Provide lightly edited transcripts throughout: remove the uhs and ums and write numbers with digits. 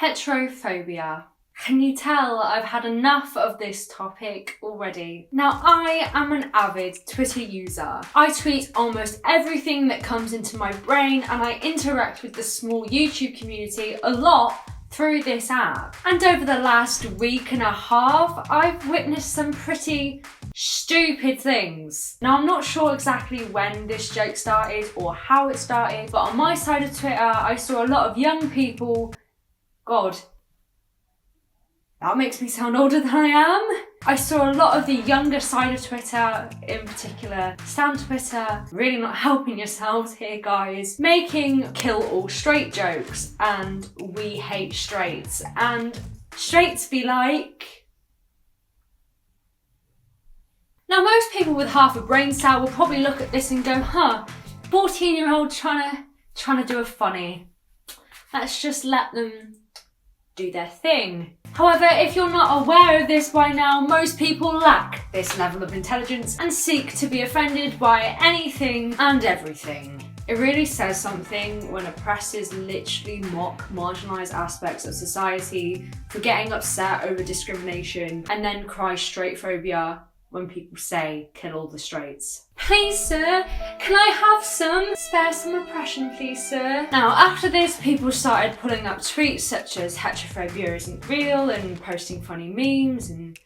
Heterophobia. Can you tell I've had enough of this topic already? Now, I am an avid Twitter user. I tweet almost everything that comes into my brain, and I interact with the small YouTube community a lot through this app. And over the last week and a half, I've witnessed some pretty stupid things. Now, I'm not sure exactly when this joke started or how it started, but on my side of Twitter, I saw a lot of young people. God, that makes me sound older than I am. I saw a lot of the younger side of Twitter, in particular Stan Twitter, really not helping yourselves here, guys, making kill all straight jokes and we hate straights, and straights be like... Now, most people with half a brain cell will probably look at this and go, 14-year-old trying to do a funny. Let's just let them do their thing. However, if you're not aware of this by now, most people lack this level of intelligence and seek to be offended by anything and everything. It really says something when oppressors literally mock marginalised aspects of society for getting upset over discrimination and then cry straight phobia when people say, kill all the straights. Please, sir, can I have some? Spare some oppression, please, sir. Now, after this, people started pulling up tweets such as heterophobia isn't real and posting funny memes and...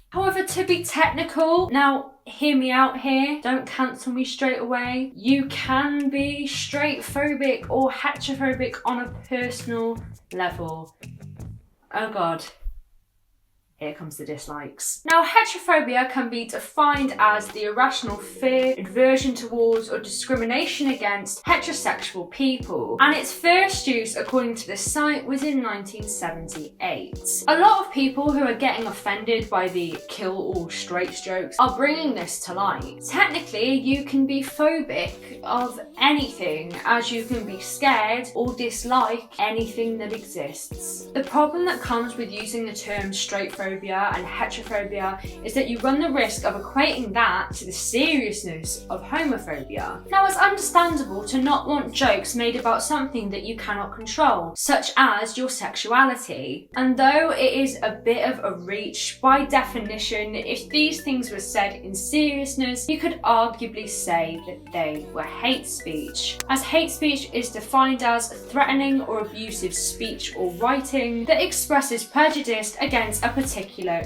However, to be technical, now hear me out here, don't cancel me straight away. You can be straight phobic or heterophobic on a personal level. Oh God. Here comes the dislikes. Now, heterophobia can be defined as the irrational fear, aversion towards, or discrimination against heterosexual people. And its first use, according to this site, was in 1978. A lot of people who are getting offended by the kill all straights jokes are bringing this to light. Technically, you can be phobic of anything, as you can be scared or dislike anything that exists. The problem that comes with using the term straight phobia and heterophobia is that you run the risk of equating that to the seriousness of homophobia. Now, it's understandable to not want jokes made about something that you cannot control, such as your sexuality. And though it is a bit of a reach, by definition, if these things were said in seriousness, you could arguably say that they were hate speech, as hate speech is defined as threatening or abusive speech or writing that expresses prejudice against a particular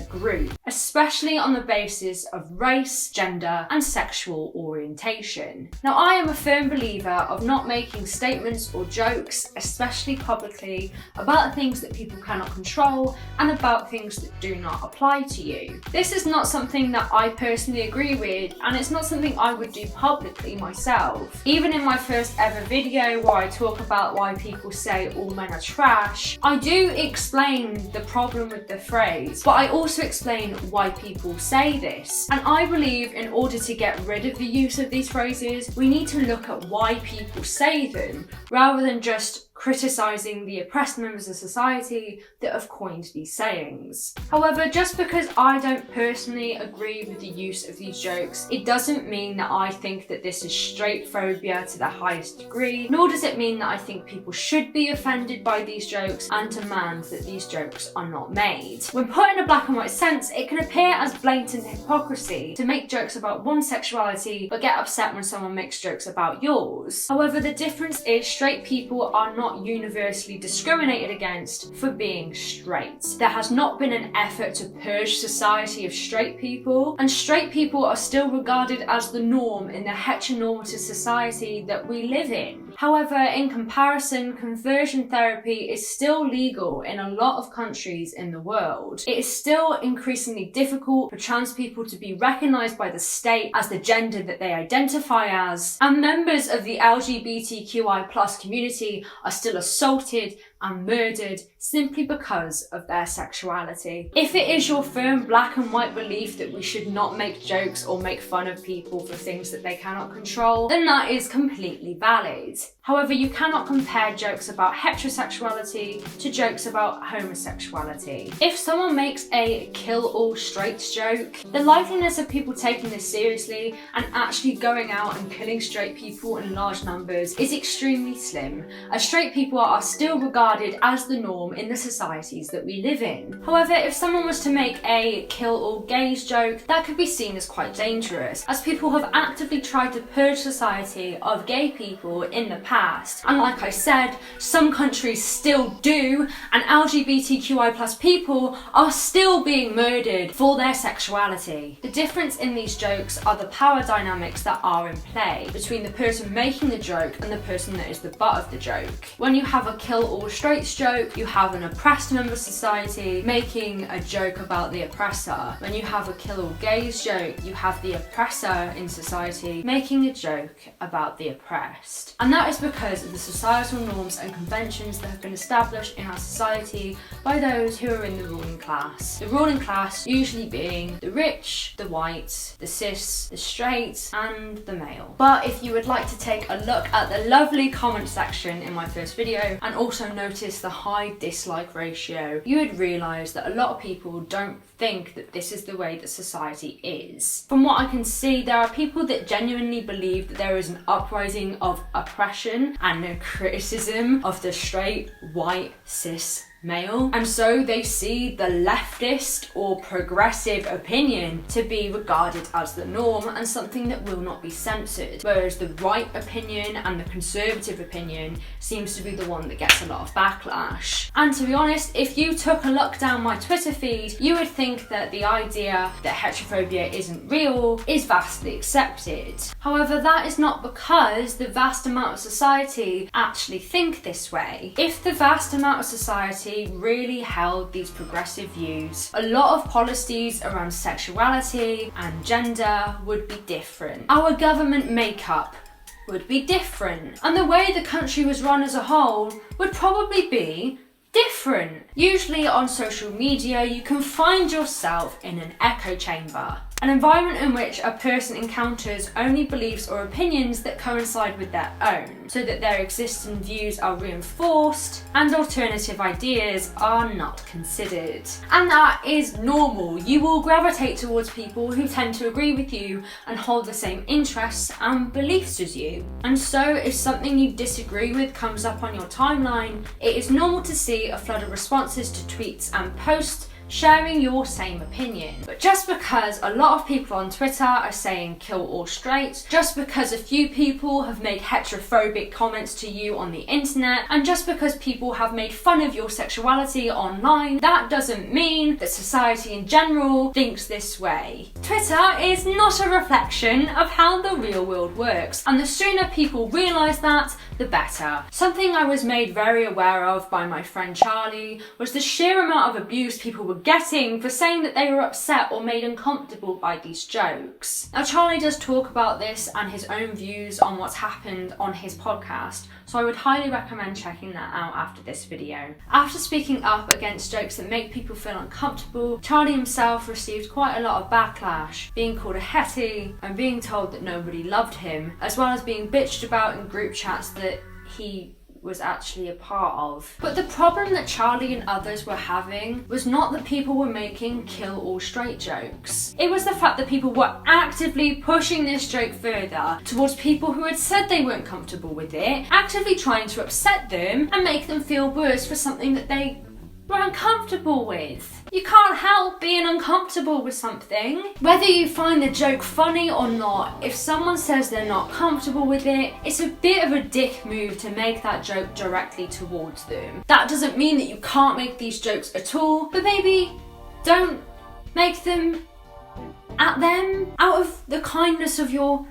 group, especially on the basis of race, gender, and sexual orientation. Now, I am a firm believer of not making statements or jokes, especially publicly, about things that people cannot control and about things that do not apply to you. This is not something that I personally agree with, and it's not something I would do publicly myself. Even in my first ever video where I talk about why people say all men are trash, I do explain the problem with the phrase, but I also explain why people say this. And I believe in order to get rid of the use of these phrases, we need to look at why people say them, rather than just criticising the oppressed members of society that have coined these sayings. However, just because I don't personally agree with the use of these jokes, it doesn't mean that I think that this is straight phobia to the highest degree, nor does it mean that I think people should be offended by these jokes and demand that these jokes are not made. When put in a black and white sense, it can appear as blatant hypocrisy to make jokes about one sexuality but get upset when someone makes jokes about yours. However, the difference is straight people are not universally discriminated against for being straight. There has not been an effort to purge society of straight people, and straight people are still regarded as the norm in the heteronormative society that we live in. However, in comparison, conversion therapy is still legal in a lot of countries in the world. It is still increasingly difficult for trans people to be recognised by the state as the gender that they identify as, and members of the LGBTQI+ community are still assaulted and murdered simply because of their sexuality. If it is your firm black and white belief that we should not make jokes or make fun of people for things that they cannot control, then that is completely valid. However, you cannot compare jokes about heterosexuality to jokes about homosexuality. If someone makes a kill all straights joke, the likeliness of people taking this seriously and actually going out and killing straight people in large numbers is extremely slim, as straight people are still regarded regarded as the norm in the societies that we live in. However, if someone was to make a kill all gays joke, that could be seen as quite dangerous, as people have actively tried to purge society of gay people in the past. And like I said, some countries still do, and LGBTQI+ people are still being murdered for their sexuality. The difference in these jokes are the power dynamics that are in play between the person making the joke and the person that is the butt of the joke. When you have a kill all straights joke, you have an oppressed member of society making a joke about the oppressor. When you have a kill all gays joke, you have the oppressor in society making a joke about the oppressed. And that is because of the societal norms and conventions that have been established in our society by those who are in the ruling class. The ruling class usually being the rich, the white, the cis, the straight, and the male. But if you would like to take a look at the lovely comment section in my first video and also notice the high dislike ratio, you would realise that a lot of people don't think that this is the way that society is. From what I can see, there are people that genuinely believe that there is an uprising of oppression and a criticism of the straight, white, cis male, and so they see the leftist or progressive opinion to be regarded as the norm and something that will not be censored, whereas the right opinion and the conservative opinion seems to be the one that gets a lot of backlash. And to be honest, if you took a look down my Twitter feed, you would think that the idea that heterophobia isn't real is vastly accepted. However, that is not because the vast amount of society actually think this way. If the vast amount of society really held these progressive views, a lot of policies around sexuality and gender would be different. Our government makeup would be different, and the way the country was run as a whole would probably be different. Usually on social media, you can find yourself in an echo chamber, an environment in which a person encounters only beliefs or opinions that coincide with their own, so that their existing views are reinforced and alternative ideas are not considered. And that is normal. You will gravitate towards people who tend to agree with you and hold the same interests and beliefs as you. And so if something you disagree with comes up on your timeline, it is normal to see a flood of responses to tweets and posts sharing your same opinion. But just because a lot of people on Twitter are saying kill all straights, just because a few people have made heterophobic comments to you on the internet, and just because people have made fun of your sexuality online, that doesn't mean that society in general thinks this way. Twitter is not a reflection of how the real world works, and the sooner people realise that, the better. Something I was made very aware of by my friend Charlie was the sheer amount of abuse people were getting for saying that they were upset or made uncomfortable by these jokes. Now, Charlie does talk about this and his own views on what's happened on his podcast, so I would highly recommend checking that out after this video. After speaking up against jokes that make people feel uncomfortable, Charlie himself received quite a lot of backlash, being called a hetty and being told that nobody loved him, as well as being bitched about in group chats that he was actually a part of. But the problem that Charlie and others were having was not that people were making kill all straight jokes. It was the fact that people were actively pushing this joke further towards people who had said they weren't comfortable with it, actively trying to upset them and make them feel worse for something that they were uncomfortable with. You can't help being uncomfortable with something. Whether you find the joke funny or not, if someone says they're not comfortable with it, it's a bit of a dick move to make that joke directly towards them. That doesn't mean that you can't make these jokes at all, but maybe don't make them at them out of the kindness of your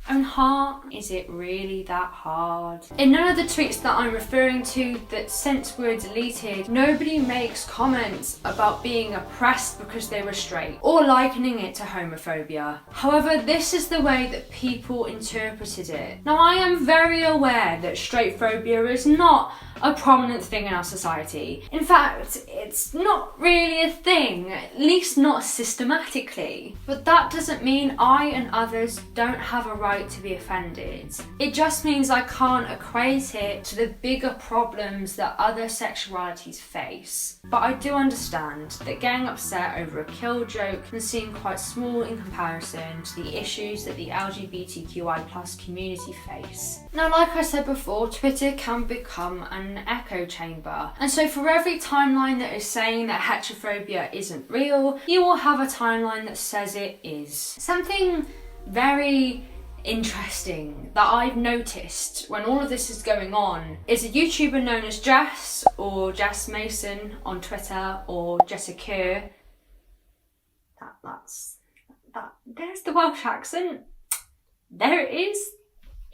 own heart. Is it really that hard? In none of the tweets that I'm referring to that since were deleted, nobody makes comments about being oppressed because they were straight or likening it to homophobia. However, this is the way that people interpreted it. Now, I am very aware that straight phobia is not a prominent thing in our society. In fact, it's not really a thing, at least not systematically. But that doesn't mean I and others don't have a right to be offended. It just means I can't equate it to the bigger problems that other sexualities face. But I do understand that getting upset over a kill joke can seem quite small in comparison to the issues that the LGBTQI+ community face. Now, like I said before, Twitter can become an an echo chamber. And so for every timeline that is saying that heterophobia isn't real, you will have a timeline that says it is. Something very interesting that I've noticed when all of this is going on is a YouTuber known as Jess, or Jess Mason on Twitter, or Jessica. There's the Welsh accent. There it is.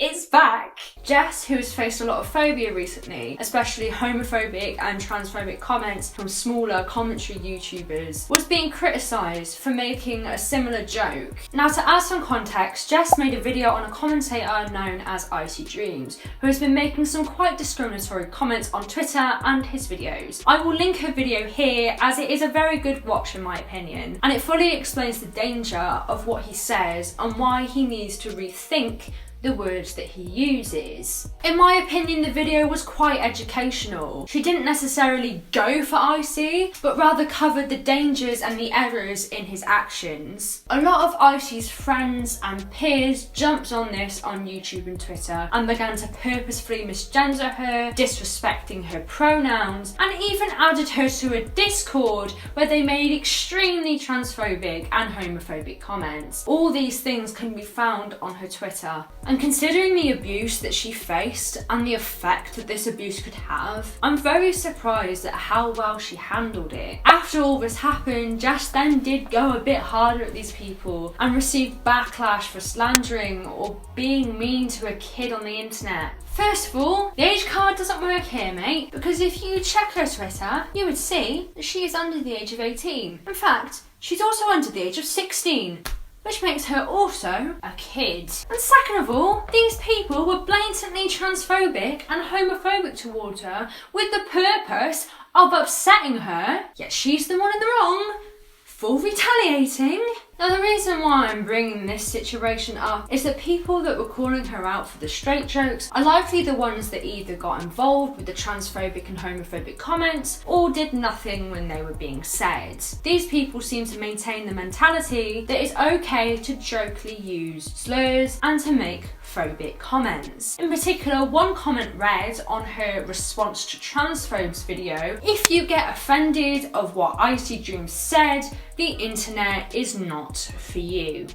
It's back. Jess, who has faced a lot of phobia recently, especially homophobic and transphobic comments from smaller commentary YouTubers, was being criticised for making a similar joke. Now, to add some context, Jess made a video on a commentator known as Icy Dreams, who has been making some quite discriminatory comments on Twitter and his videos. I will link her video here, as it is a very good watch in my opinion, and it fully explains the danger of what he says and why he needs to rethink the words that he uses. In my opinion, the video was quite educational. She didn't necessarily go for Icy, but rather covered the dangers and the errors in his actions. A lot of Icy's friends and peers jumped on this on YouTube and Twitter and began to purposefully misgender her, disrespecting her pronouns, and even added her to a Discord where they made extremely transphobic and homophobic comments. All these things can be found on her Twitter. And considering the abuse that she faced and the effect that this abuse could have, I'm very surprised at how well she handled it. After all this happened, Jess then did go a bit harder at these people and received backlash for slandering or being mean to a kid on the internet. First of all, the age card doesn't work here, mate, because if you check her Twitter, you would see that she is under the age of 18. In fact, she's also under the age of 16. Which makes her also a kid. And second of all, these people were blatantly transphobic and homophobic towards her with the purpose of upsetting her, yet she's the one in the wrong for retaliating. Now, the reason why I'm bringing this situation up is that people that were calling her out for the straight jokes are likely the ones that either got involved with the transphobic and homophobic comments or did nothing when they were being said. These people seem to maintain the mentality that it's okay to jokingly use slurs and to make phobic comments. In particular, one comment read on her response to transphobes video: "If you get offended of what Icy Dreams said, the internet is not for you."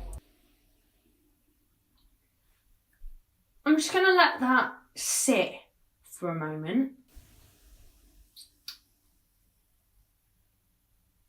I'm just gonna let that sit for a moment.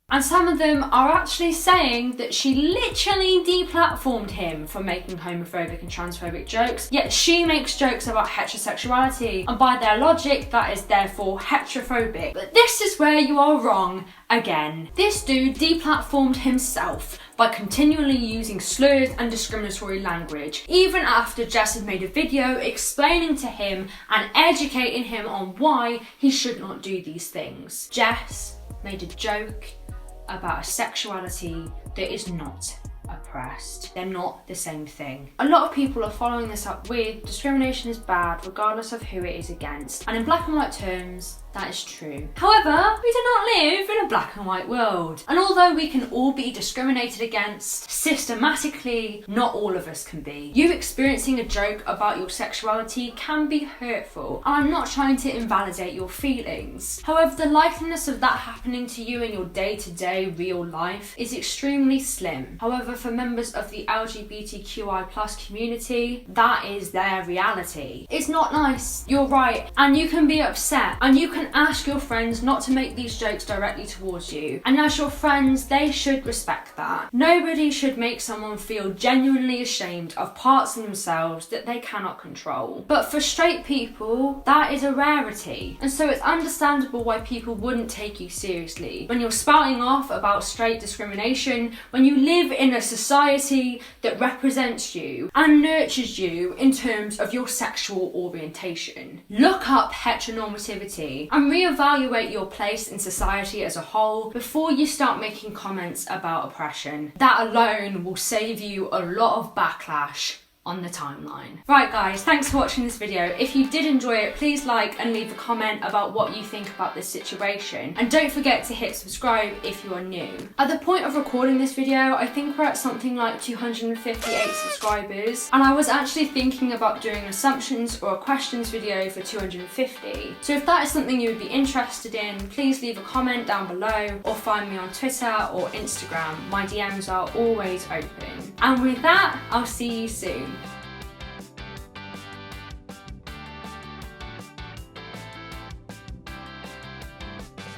And some of them are actually saying that she literally deplatformed him for making homophobic and transphobic jokes, yet she makes jokes about heterosexuality, and by their logic, that is therefore heterophobic. But this is where you are wrong again. This dude deplatformed himself by continually using slurs and discriminatory language, even after Jess had made a video explaining to him and educating him on why he should not do these things. Jess made a joke about a sexuality that is not oppressed. They're not the same thing. A lot of people are following this up with discrimination is bad regardless of who it is against, and in black and white terms, that is true. However, we do not live in a black and white world, and although we can all be discriminated against systematically, not all of us can be. You experiencing a joke about your sexuality can be hurtful, and I'm not trying to invalidate your feelings. However, the likeliness of that happening to you in your day-to-day real life is extremely slim. However, for members of the LGBTQI+ community, that is their reality. It's not nice, you're right, and you can be upset, and you can ask your friends not to make these jokes directly towards you. And as your friends, they should respect that. Nobody should make someone feel genuinely ashamed of parts of themselves that they cannot control. But for straight people, that is a rarity. And so it's understandable why people wouldn't take you seriously when you're spouting off about straight discrimination, when you live in a society that represents you and nurtures you in terms of your sexual orientation. Look up heteronormativity and reevaluate your place in society as a whole before you start making comments about oppression. That alone will save you a lot of backlash on the timeline. Right guys, thanks for watching this video. If you did enjoy it, please like and leave a comment about what you think about this situation. And don't forget to hit subscribe if you are new. At the point of recording this video, I think we're at something like 258 subscribers. And I was actually thinking about doing an assumptions or a questions video for 250. So if that is something you would be interested in, please leave a comment down below or find me on Twitter or Instagram. My DMs are always open. And with that, I'll see you soon.